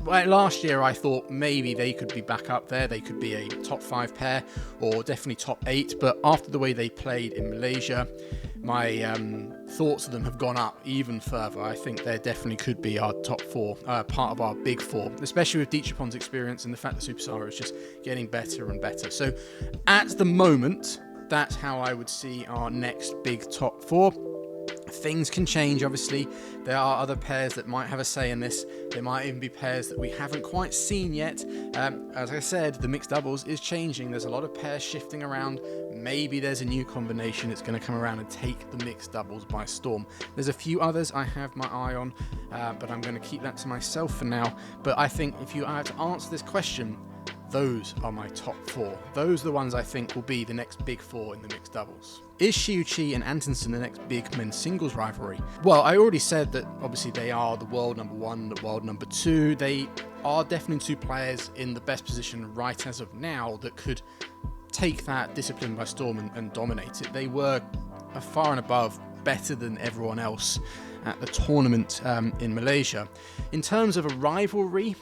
S1: last year I thought maybe they could be back up there, they could be a top 5 pair or definitely top 8, but after the way they played in Malaysia, my thoughts of them have gone up even further. I think they definitely could be our top 4, part of our big 4, especially with Dechapol's experience and the fact that Supissara is just getting better and better. So at the moment, that's how I would see our next big top 4. Things can change, obviously. There are other pairs that might have a say in this. There might even be pairs that we haven't quite seen yet. As I said, the mixed doubles is changing. There's a lot of pairs shifting around. Maybe there's a new combination that's going to come around and take the mixed doubles by storm. There's a few others I have my eye on, but I'm going to keep that to myself for now. But I think if you had to answer this question, those are my top 4. Those are the ones I think will be the next big 4 in the mixed doubles. Is Shi Yu Qi and Anderson the next big men's singles rivalry? Well, I already said that obviously they are the world number 1, the world number 2. They are definitely 2 players in the best position right as of now that could take that discipline by storm and dominate it. They were far and above better than everyone else at the tournament in Malaysia. In terms of a rivalry,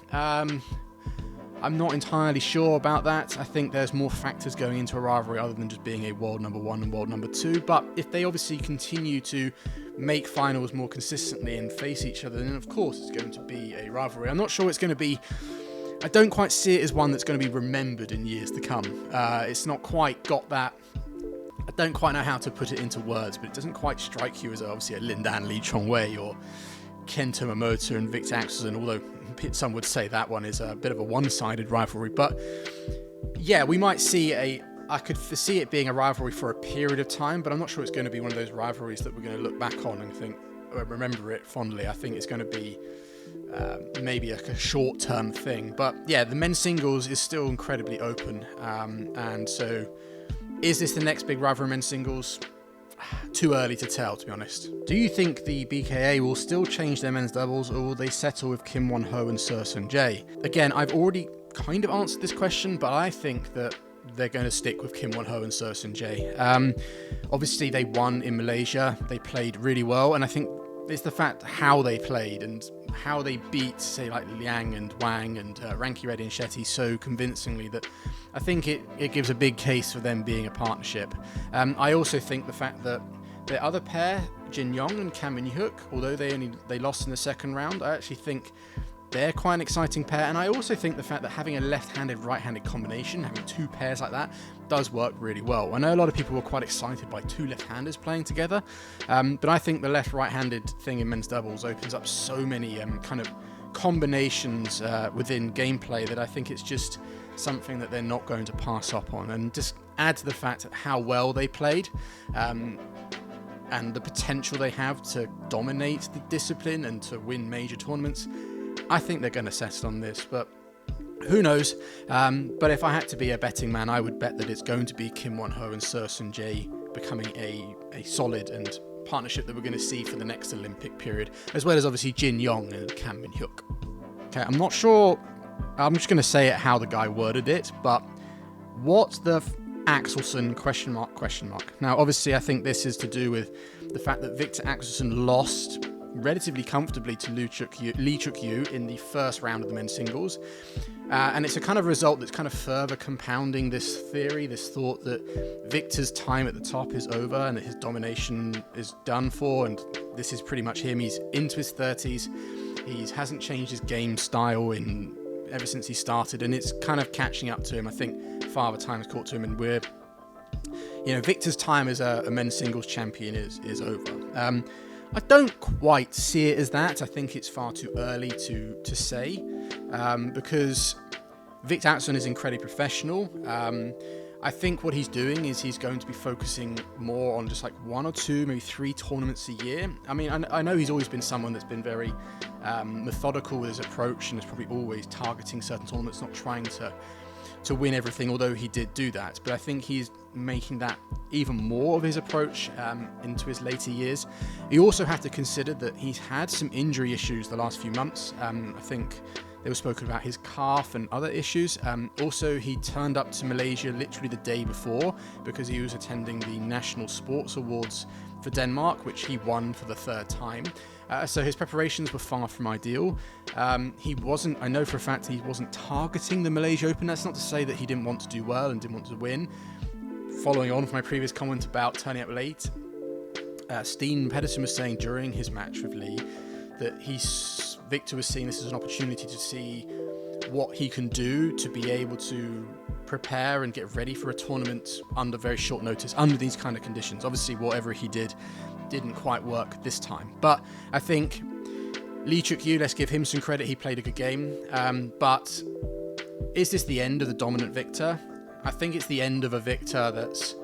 S1: I'm not entirely sure about that. I think there's more factors going into a rivalry other than just being a world number 1 and world number 2. But if they obviously continue to make finals more consistently and face each other, then of course it's going to be a rivalry. I'm not sure it's going to be... I don't quite see it as one that's going to be remembered in years to come. It's not quite got that... I don't quite know how to put it into words, but it doesn't quite strike you as obviously a Lindan Lee Chongwei or Kento Momota and Victor Axelsen, although some would say that one is a bit of a one-sided rivalry. But yeah, we might see I could foresee it being a rivalry for a period of time, but I'm not sure it's going to be one of those rivalries that we're going to look back on and think, remember it fondly. I think it's going to be maybe a short-term thing. But yeah, the men's singles is still incredibly open. And so is this the next big rivalry in men's singles? Too early to tell, to be honest. Do you think the BKA will still change their men's doubles, or will they settle with Kim Won-ho and Seung Jae? Again, I've already kind of answered this question, but I think that they're going to stick with Kim Won-ho and Seung Jae. Obviously, they won in Malaysia. They played really well, and I think it's the fact how they played and how they beat, say, like Liang and Wang and Rankireddy and Shetty so convincingly that I think it gives a big case for them being a partnership. I also think the fact that their other pair, Jin Yong and Kam Min Hyuk, although they lost in the second round, I actually think they're quite an exciting pair. And I also think the fact that having a left-handed, right-handed combination, having two pairs like that, does work really well. I know a lot of people were quite excited by two left-handers playing together, but I think the left-right-handed thing in men's doubles opens up so many kind of combinations within gameplay that I think it's just something that they're not going to pass up on. And just add to the fact that how well they played, and the potential they have to dominate the discipline and to win major tournaments, I think they're going to settle on this, but who knows. But if I had to be a betting man, I would bet that it's going to be Kim Won-ho and Seung Jae becoming a solid and partnership that we're going to see for the next Olympic period, as well as obviously Jin Yong and Kam Min Hyuk. Okay, I'm not sure, I'm just going to say it how the guy worded it, but what the Axelsen ? Now, obviously, I think this is to do with the fact that Victor Axelsen lost relatively comfortably to Lee Chuk-yu in the first round of the men's singles. And it's a kind of result that's kind of further compounding this theory, this thought that Victor's time at the top is over and that his domination is done for, and this is pretty much him. He's into his 30s. He hasn't changed his game style ever since he started, and it's kind of catching up to him. I think Father Time's caught to him, and Victor's time as a men's singles champion is over. I don't quite see it as that. I think it's far too early to say, because Victor Axelsen is incredibly professional. I think what he's doing is he's going to be focusing more on just like one or two, maybe 3 tournaments a year. I mean, I know he's always been someone that's been very methodical with his approach and is probably always targeting certain tournaments, not trying to win everything, although he did do that. But I think he's making that even more of his approach into his later years. You also have to consider that he's had some injury issues the last few months. I think they were spoken about his calf and other issues. Also, he turned up to Malaysia literally the day before because he was attending the National Sports Awards for Denmark, which he won for the 3rd time. So his preparations were far from ideal. I know for a fact he wasn't targeting the Malaysia Open. That's not to say that he didn't want to do well and didn't want to win. Following on from my previous comment about turning up late, Steen Pedersen was saying during his match with Lee that Victor was seeing this as an opportunity to see what he can do to be able to prepare and get ready for a tournament under very short notice, under these kind of conditions. Obviously, whatever he didn't quite work this time. But I think Lee Chuk-yu, let's give him some credit, he played a good game. But is this the end of the dominant Victor? I think it's the end of a Victor that's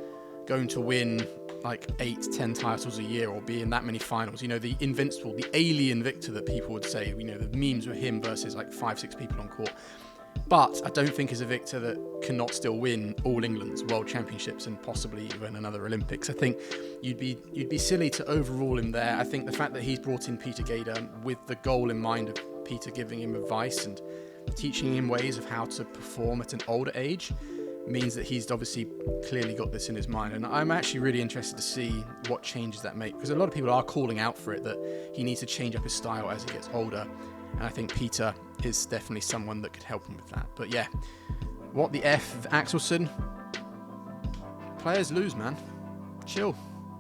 S1: going to win like 8-10 titles a year or be in that many finals. The invincible, the alien Victor that people would say, the memes with him versus like 5-6 people on court. But I don't think is a Victor that cannot still win All England's World Championships and possibly even another Olympics. I think you'd be silly to overrule him there. I think the fact that he's brought in Peter Gader with the goal in mind of Peter giving him advice and teaching him ways of how to perform at an older age means that he's obviously clearly got this in his mind. And I'm actually really interested to see what changes that make, because a lot of people are calling out for it, that he needs to change up his style as he gets older. And I think Peter is definitely someone that could help him with that. But yeah, what the F of Axelsen? Players lose, man. Chill.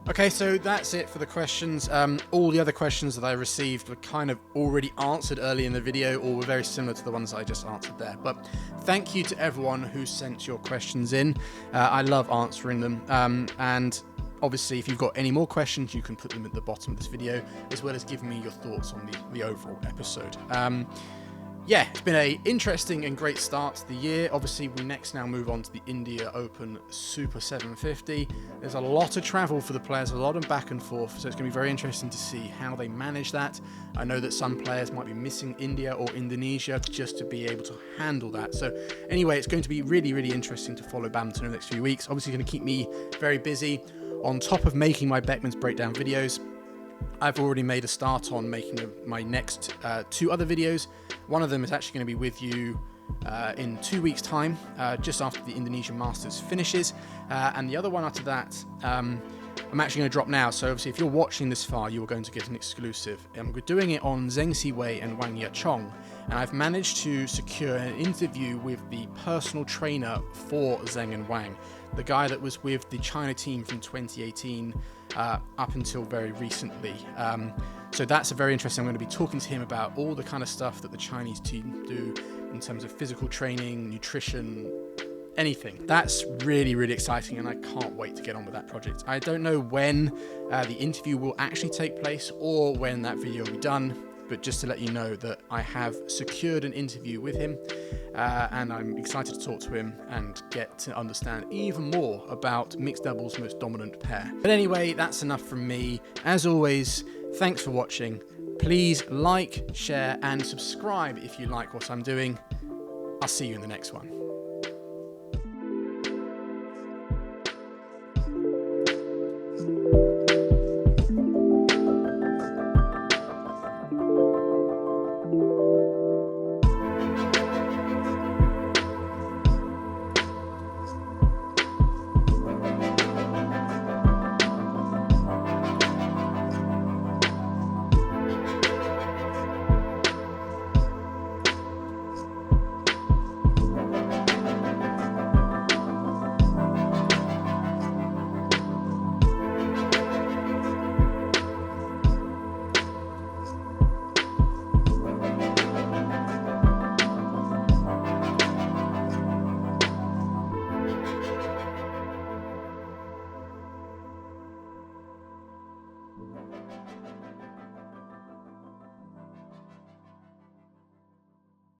S1: Okay, so that's it for the questions. All the other questions that I received were kind of already answered early in the video, or were very similar to the ones I just answered there. But thank you to everyone who sent your questions in. I love answering them. And obviously, if you've got any more questions, you can put them at the bottom of this video, as well as giving me your thoughts on the overall episode. Yeah, it's been an interesting and great start to the year. Obviously, we next now move on to the India Open Super 750. There's a lot of travel for the players, a lot of back and forth, so it's going to be very interesting to see how they manage that. I know that some players might be missing India or Indonesia just to be able to handle that. So anyway, it's going to be really, really interesting to follow badminton in the next few weeks. Obviously, going to keep me very busy. On top of making my Beckman's breakdown videos, I've already made a start on making my next 2 other videos. One of them is actually going to be with you in 2 weeks' time, just after the Indonesian Masters finishes. And the other one after that, I'm actually going to drop now. So obviously, if you're watching this far, you are going to get an exclusive. And we're doing it on Zheng Siwei and Wang Yachong. And I've managed to secure an interview with the personal trainer for Zheng and Wang, the guy that was with the China team from 2018 up until very recently. So that's a very interesting. I'm going to be talking to him about all the kind of stuff that the Chinese team do in terms of physical training, nutrition, anything. That's really, really exciting, and I can't wait to get on with that project. I don't know when the interview will actually take place or when that video will be done, but just to let you know that I have secured an interview with him, and I'm excited to talk to him and get to understand even more about mixed doubles' most dominant pair. But anyway, that's enough from me. As always, thanks for watching. Please like, share, and subscribe if you like what I'm doing. I'll see you in the next one.